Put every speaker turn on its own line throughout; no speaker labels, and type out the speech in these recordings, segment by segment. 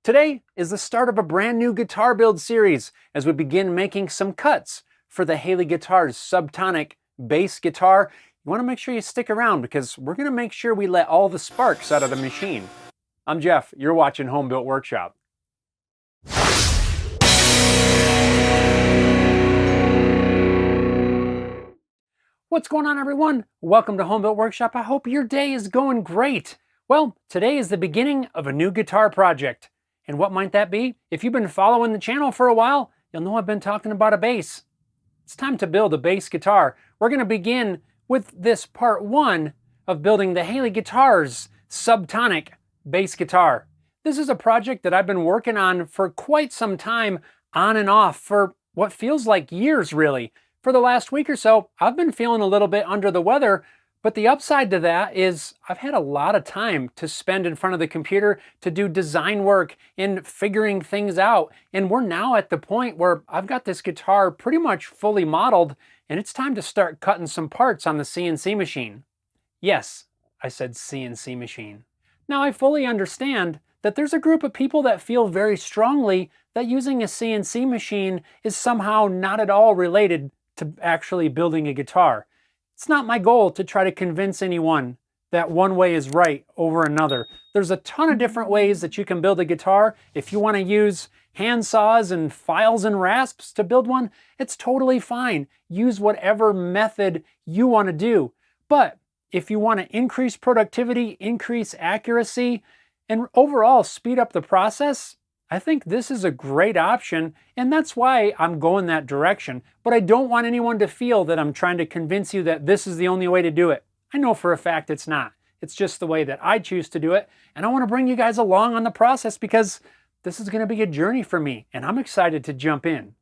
Today is the start of a brand new guitar build series as we begin making some cuts for the Hayley Guitars Sub Tonic bass guitar. You want to make sure you stick around because we're going to make sure we let all the sparks out of the machine. I'm Jeff, you're watching Home Built Workshop. What's going on, everyone? Welcome to Home Built Workshop. I hope your day is going great. Well, today is the beginning of a new guitar project. And what might that be? If you've been following the channel for a while, you'll know I've been talking about a bass. It's time to build a bass guitar. We're going to begin with this part one of building the Hayley Guitars Sub Tonic bass guitar. This is a project that I've been working on for quite some time, on and off, for what feels like years, really. For the last week or so, I've been feeling a little bit under the weather, but the upside to that is I've had a lot of time to spend in front of the computer to do design work and figuring things out. And we're now at the point where I've got this guitar pretty much fully modeled, and it's time to start cutting some parts on the CNC machine. Yes, I said CNC machine. Now, I fully understand that there's a group of people that feel very strongly that using a CNC machine is somehow not at all related to actually building a guitar. It's not my goal to try to convince anyone that one way is right over another. There's a ton of different ways that you can build a guitar. If you want to use hand saws and files and rasps to build one, it's totally fine. Use whatever method you want to do. But if you want to increase productivity, increase accuracy, and overall speed up the process, I think this is a great option, and that's why I'm going that direction. But I don't want anyone to feel that I'm trying to convince you that this is the only way to do it. I know for a fact it's not. It's just the way that I choose to do it, and I want to bring you guys along on the process because this is going to be a journey for me, and I'm excited to jump in.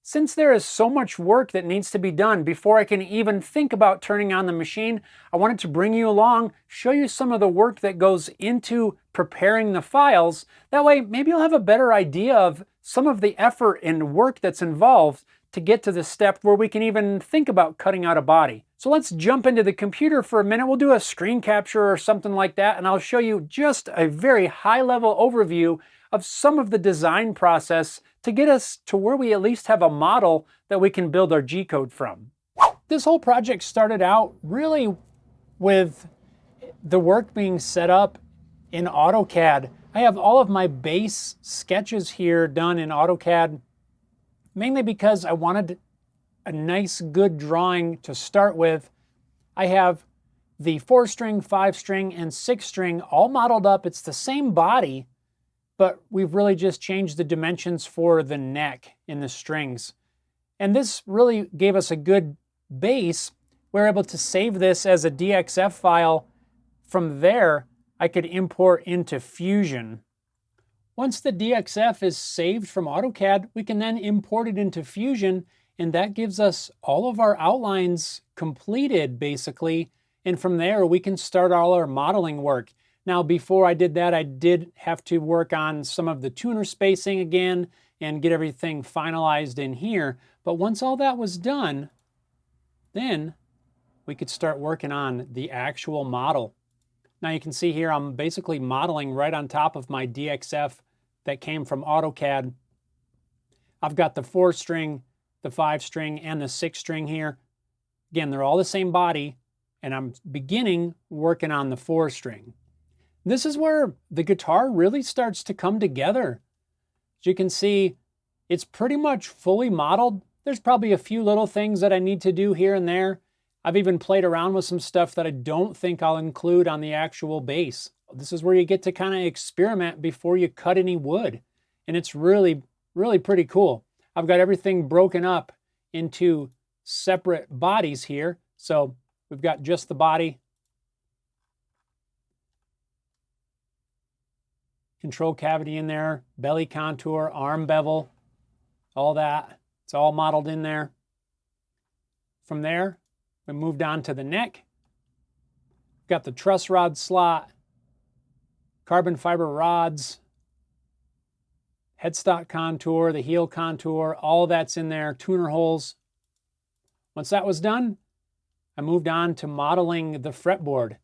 Since there is so much work that needs to be done before I can even think about turning on the machine, I wanted to bring you along, show you some of the work that goes into preparing the files. That way, maybe you'll have a better idea of some of the effort and work that's involved to get to the step where we can even think about cutting out a body. So let's jump into the computer for a minute. We'll do a screen capture or something like that, and I'll show you just a very high-level overview of some of the design process to get us to where we at least have a model that we can build our G-code from. This whole project started out really with the work being set up in AutoCAD. I have all of my base sketches here done in AutoCAD, mainly because I wanted a nice, good drawing to start with. I have the 4-string, 5-string, and 6-string all modeled up. It's the same body, but we've really just changed the dimensions for the neck in the strings. And this really gave us a good base. We're able to save this as a DXF file. From there, I could import into Fusion. Once the DXF is saved from AutoCAD, we can then import it into Fusion, and that gives us all of our outlines completed, basically. And from there, we can start all our modeling work. Now, before I did that, I did have to work on some of the tuner spacing again and get everything finalized in here. But once all that was done, then we could start working on the actual model. Now you can see here, I'm basically modeling right on top of my DXF that came from AutoCAD. I've got the 4-string, the 5-string, and the 6-string here. Again, they're all the same body, and I'm beginning working on the 4-string. This is where the guitar really starts to come together. As you can see, it's pretty much fully modeled. There's probably a few little things that I need to do here and there. I've even played around with some stuff that I don't think I'll include on the actual bass. This is where you get to kind of experiment before you cut any wood. And it's really, really pretty cool. I've got everything broken up into separate bodies here. So we've got just the body, control cavity in there, belly contour, arm bevel, all that. It's all modeled in there. From there, we moved on to the neck. Got the truss rod slot, carbon fiber rods, headstock contour, the heel contour, all that's in there, tuner holes. Once that was done, I moved on to modeling the fretboard.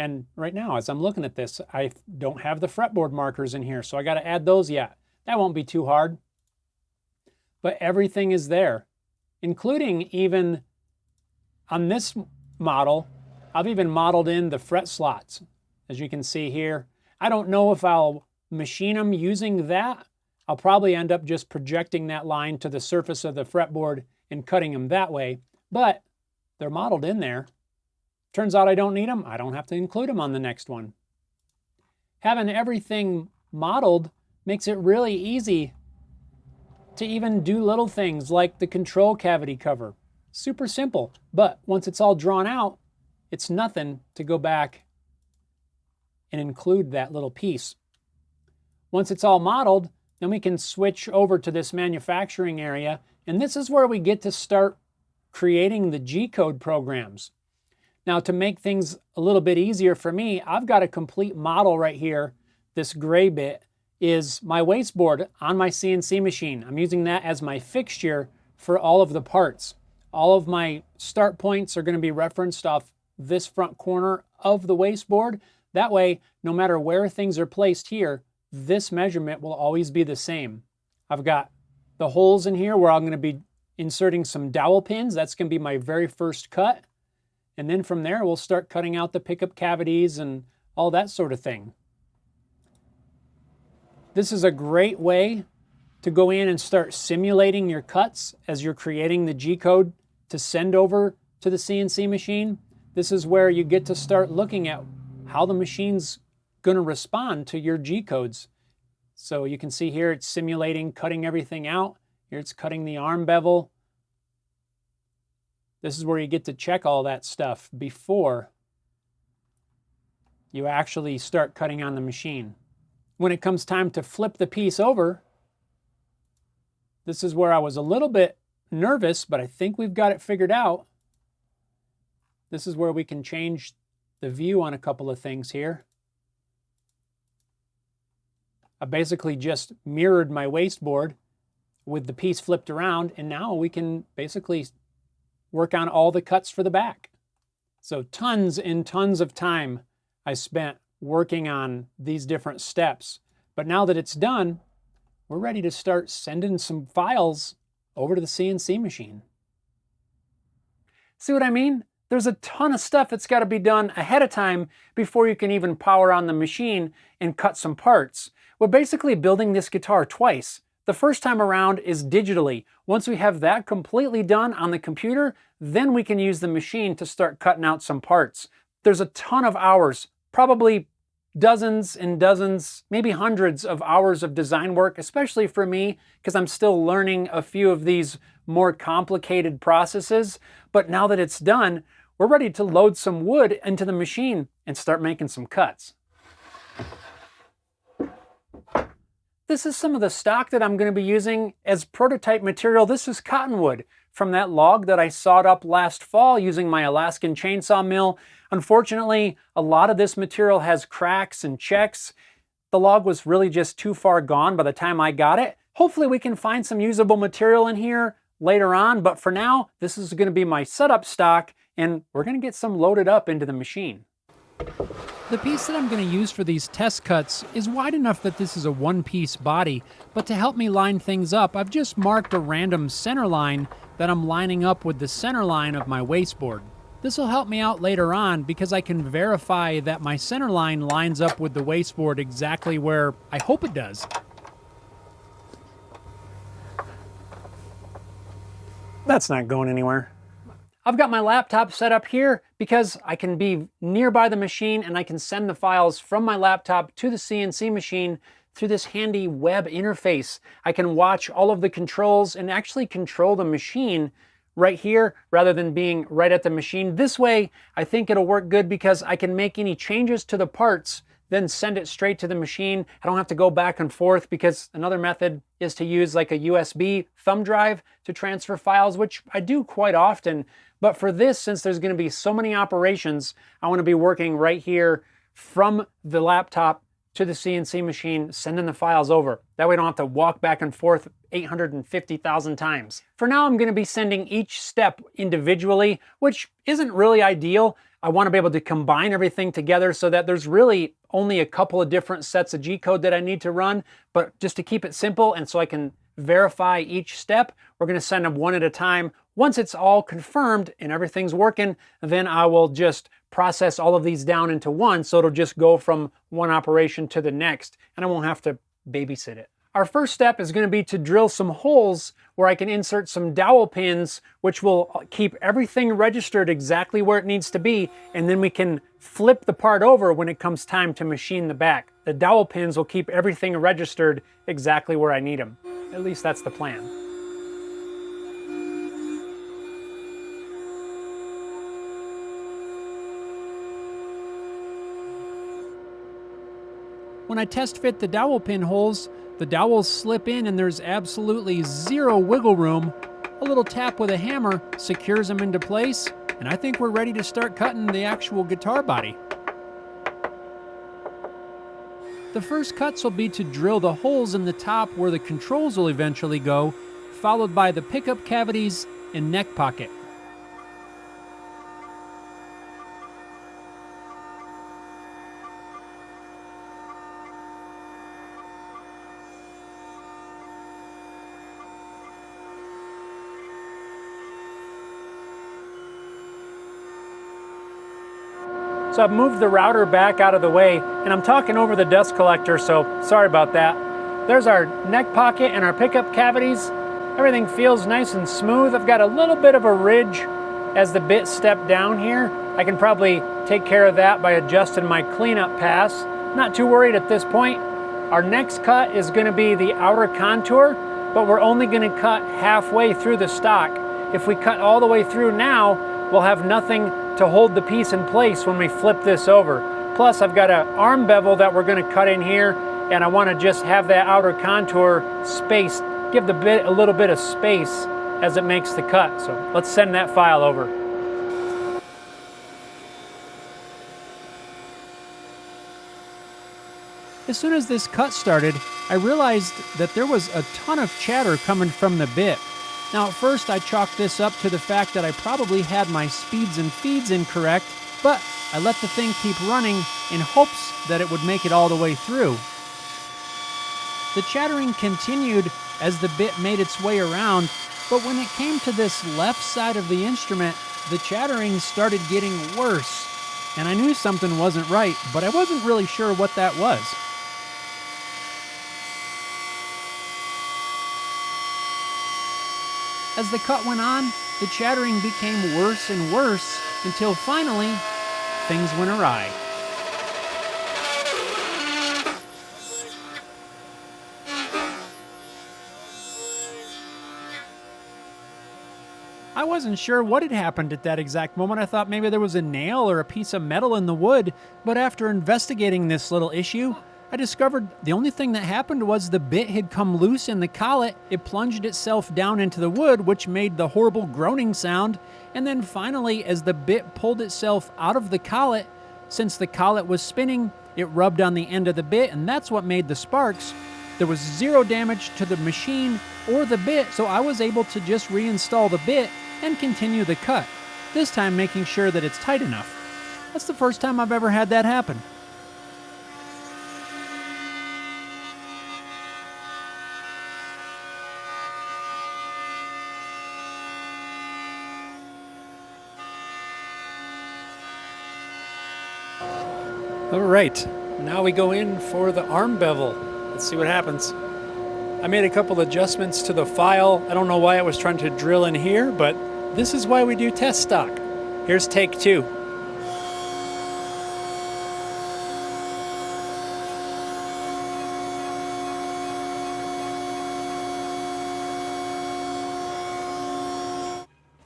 And right now, as I'm looking at this, I don't have the fretboard markers in here, so I got to add those yet. That won't be too hard. But everything is there, including even on this model, I've even modeled in the fret slots. As you can see here, I don't know if I'll machine them using that. I'll probably end up just projecting that line to the surface of the fretboard and cutting them that way, but they're modeled in there. Turns out I don't need them. I don't have to include them on the next one. Having everything modeled makes it really easy to even do little things like the control cavity cover. Super simple, but once it's all drawn out, it's nothing to go back and include that little piece. Once it's all modeled, then we can switch over to this manufacturing area, and this is where we get to start creating the G-code programs. Now, to make things a little bit easier for me, I've got a complete model right here. This gray bit is my wasteboard on my CNC machine. I'm using that as my fixture for all of the parts. All of my start points are going to be referenced off this front corner of the wasteboard. That way, no matter where things are placed here, this measurement will always be the same. I've got the holes in here where I'm going to be inserting some dowel pins. That's going to be my very first cut. And then from there, we'll start cutting out the pickup cavities and all that sort of thing. This is a great way to go in and start simulating your cuts as you're creating the G-code to send over to the CNC machine. This is where you get to start looking at how the machine's going to respond to your G-codes. So you can see here it's simulating cutting everything out. Here it's cutting the arm bevel. This is where you get to check all that stuff before you actually start cutting on the machine. When it comes time to flip the piece over, this is where I was a little bit nervous, but I think we've got it figured out. This is where we can change the view on a couple of things here. I basically just mirrored my wasteboard with the piece flipped around, and now we can basically work on all the cuts for the back. So tons and tons of time I spent working on these different steps. But now that it's done, we're ready to start sending some files over to the CNC machine. See what I mean? There's a ton of stuff that's got to be done ahead of time before you can even power on the machine and cut some parts. We're basically building this guitar twice. The first time around is digitally. Once we have that completely done on the computer, then we can use the machine to start cutting out some parts. There's a ton of hours, probably dozens and dozens, maybe hundreds of hours of design work, especially for me, because I'm still learning a few of these more complicated processes. But now that it's done, we're ready to load some wood into the machine and start making some cuts. This is some of the stock that I'm going to be using as prototype material. This is cottonwood from that log that I sawed up last fall using my Alaskan chainsaw mill. Unfortunately, a lot of this material has cracks and checks. The log was really just too far gone by the time I got it. Hopefully we can find some usable material in here later on, but for now, this is going to be my setup stock, and we're going to get some loaded up into the machine. The piece that I'm going to use for these test cuts is wide enough that this is a one-piece body, but to help me line things up, I've just marked a random center line that I'm lining up with the center line of my wasteboard. This will help me out later on because I can verify that my center line lines up with the wasteboard exactly where I hope it does. That's not going anywhere. I've got my laptop set up here because I can be nearby the machine and I can send the files from my laptop to the CNC machine through this handy web interface. I can watch all of the controls and actually control the machine right here rather than being right at the machine. This way, I think it'll work good because I can make any changes to the parts, then send it straight to the machine. I don't have to go back and forth because another method is to use like a USB thumb drive to transfer files, which I do quite often. But for this, since there's going to be so many operations, I want to be working right here from the laptop to the CNC machine, sending the files over. That way I don't have to walk back and forth 850,000 times. For now, I'm going to be sending each step individually, which isn't really ideal. I want to be able to combine everything together so that there's really only a couple of different sets of G-code that I need to run, but just to keep it simple and so I can verify each step, we're going to send them one at a time. Once it's all confirmed and everything's working, then I will just process all of these down into one, so it'll just go from one operation to the next, and I won't have to babysit it. Our first step is going to be to drill some holes where I can insert some dowel pins, which will keep everything registered exactly where it needs to be, and then we can flip the part over when it comes time to machine the back. The dowel pins will keep everything registered exactly where I need them. At least that's the plan. When I test fit the dowel pin holes, the dowels slip in and there's absolutely zero wiggle room. A little tap with a hammer secures them into place, and I think we're ready to start cutting the actual guitar body. The first cuts will be to drill the holes in the top where the controls will eventually go, followed by the pickup cavities and neck pocket. So I've moved the router back out of the way, and I'm talking over the dust collector, so sorry about that. There's our neck pocket and our pickup cavities. Everything feels nice and smooth. I've got a little bit of a ridge as the bit stepped down here. I can probably take care of that by adjusting my cleanup pass. Not too worried at this point. Our next cut is going to be the outer contour, but we're only going to cut halfway through the stock. If we cut all the way through now, we'll have nothing to hold the piece in place when we flip this over. Plus, I've got an arm bevel that we're going to cut in here, and I want to just have that outer contour spaced, give the bit a little bit of space as it makes the cut. So let's send that file over. As soon as this cut started, I realized that there was a ton of chatter coming from the bit. Now at first I chalked this up to the fact that I probably had my speeds and feeds incorrect, but I let the thing keep running in hopes that it would make it all the way through. The chattering continued as the bit made its way around, but when it came to this left side of the instrument, the chattering started getting worse, and I knew something wasn't right, but I wasn't really sure what that was. As the cut went on, the chattering became worse and worse until finally, things went awry. I wasn't sure what had happened at that exact moment. I thought maybe there was a nail or a piece of metal in the wood, but after investigating this little issue, I discovered the only thing that happened was the bit had come loose in the collet. It plunged itself down into the wood, which made the horrible groaning sound. And then finally, as the bit pulled itself out of the collet, since the collet was spinning, it rubbed on the end of the bit, and that's what made the sparks. There was zero damage to the machine or the bit, so I was able to just reinstall the bit and continue the cut, this time making sure that it's tight enough. That's the first time I've ever had that happen. All right, now we go in for the arm bevel. Let's see what happens. I made a couple adjustments to the file. I don't know why I was trying to drill in here, but this is why we do test stock. Here's take 2.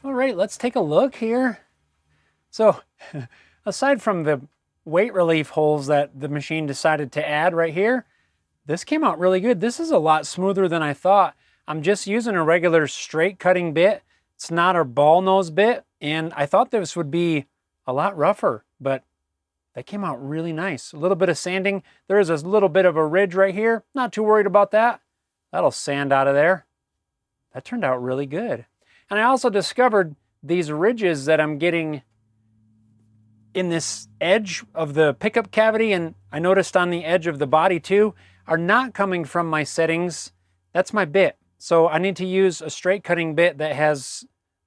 All right, let's take a look here. So, aside from the weight relief holes that the machine decided to add right here, this came out really good. This is a lot smoother than I thought. I'm just using a regular straight cutting bit. It's not a ball nose bit, and I thought this would be a lot rougher, but that came out really nice. A little bit of sanding. There is a little bit of a ridge right here. Not too worried about that. That'll sand out of there. That turned out really good. And I also discovered these ridges that I'm getting in this edge of the pickup cavity, and I noticed on the edge of the body too, are not coming from my settings. That's my bit. So I need to use a straight cutting bit that has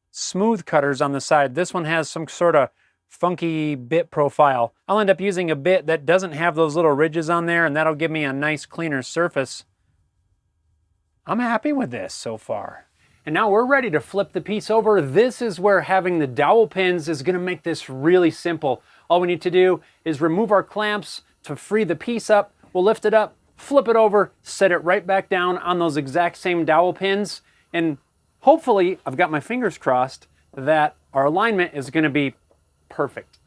smooth cutters on the side. This one has some sort of funky bit profile. I'll end up using a bit that doesn't have those little ridges on there, and that'll give me a nice cleaner surface. I'm happy with this so far. And now we're ready to flip the piece over. This is where having the dowel pins is gonna make this really simple. All we need to do is remove our clamps to free the piece up. We'll lift it up, flip it over, set it right back down on those exact same dowel pins. And hopefully, I've got my fingers crossed that our alignment is gonna be perfect.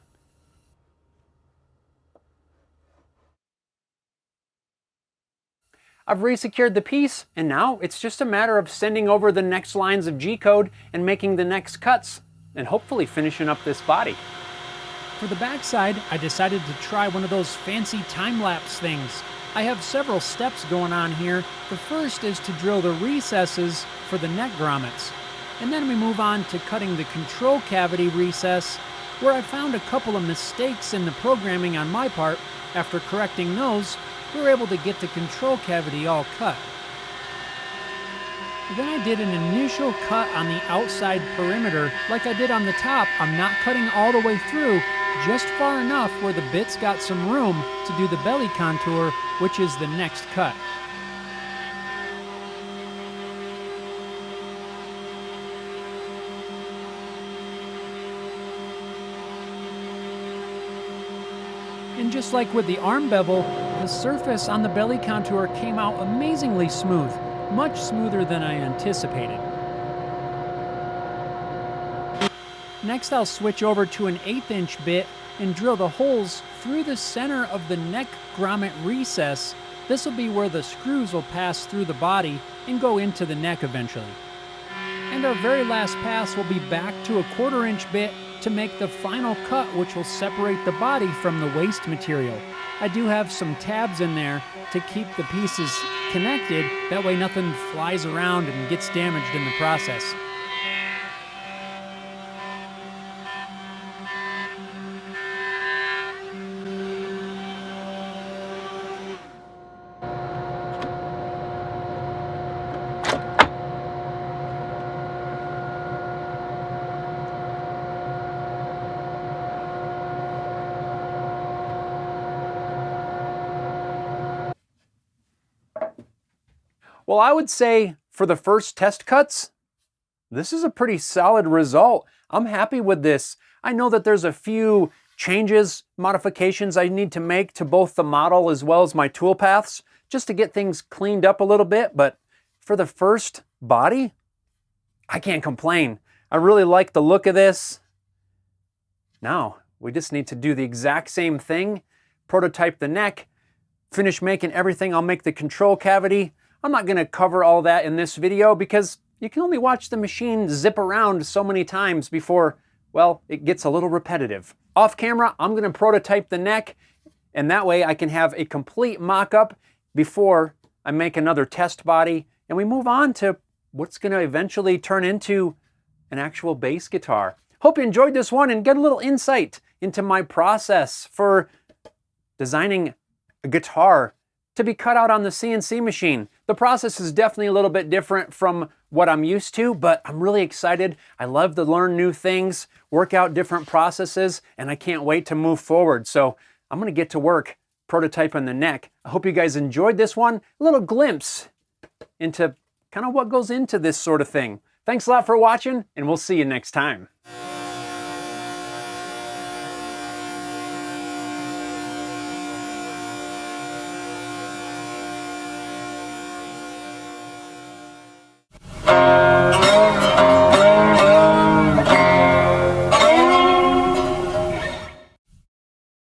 I've resecured the piece, and now it's just a matter of sending over the next lines of G-code and making the next cuts, and hopefully finishing up this body. For the backside, I decided to try one of those fancy time-lapse things. I have several steps going on here. The first is to drill the recesses for the neck grommets, and then we move on to cutting the control cavity recess, where I found a couple of mistakes in the programming on my part. After correcting those, we were able to get the control cavity all cut. Then I did an initial cut on the outside perimeter. Like I did on the top, I'm not cutting all the way through, just far enough where the bit's got some room to do the belly contour, which is the next cut. And just like with the arm bevel, the surface on the belly contour came out amazingly smooth, much smoother than I anticipated. Next, I'll switch over to an 1/8" bit and drill the holes through the center of the neck grommet recess. This will be where the screws will pass through the body and go into the neck eventually. And our very last pass will be back to a 1/4" bit to make the final cut, which will separate the body from the waste material. I do have some tabs in there to keep the pieces connected, that way nothing flies around and gets damaged in the process. Well, I would say for the first test cuts, this is a pretty solid result. I'm happy with this. I know that there's a few changes, modifications I need to make to both the model as well as my tool paths, just to get things cleaned up a little bit, but for the first body, I can't complain. I really like the look of this. Now, we just need to do the exact same thing, prototype the neck, finish making everything. I'll make the control cavity. I'm not gonna cover all that in this video because you can only watch the machine zip around so many times before, well, it gets a little repetitive. Off camera, I'm gonna prototype the neck, and that way I can have a complete mock-up before I make another test body, and we move on to what's gonna eventually turn into an actual bass guitar. Hope you enjoyed this one and get a little insight into my process for designing a guitar to be cut out on the CNC machine. The process is definitely a little bit different from what I'm used to, but I'm really excited. I love to learn new things, work out different processes, and I can't wait to move forward. So I'm gonna get to work prototyping the neck. I hope you guys enjoyed this one. A little glimpse into kind of what goes into this sort of thing. Thanks a lot for watching, and we'll see you next time.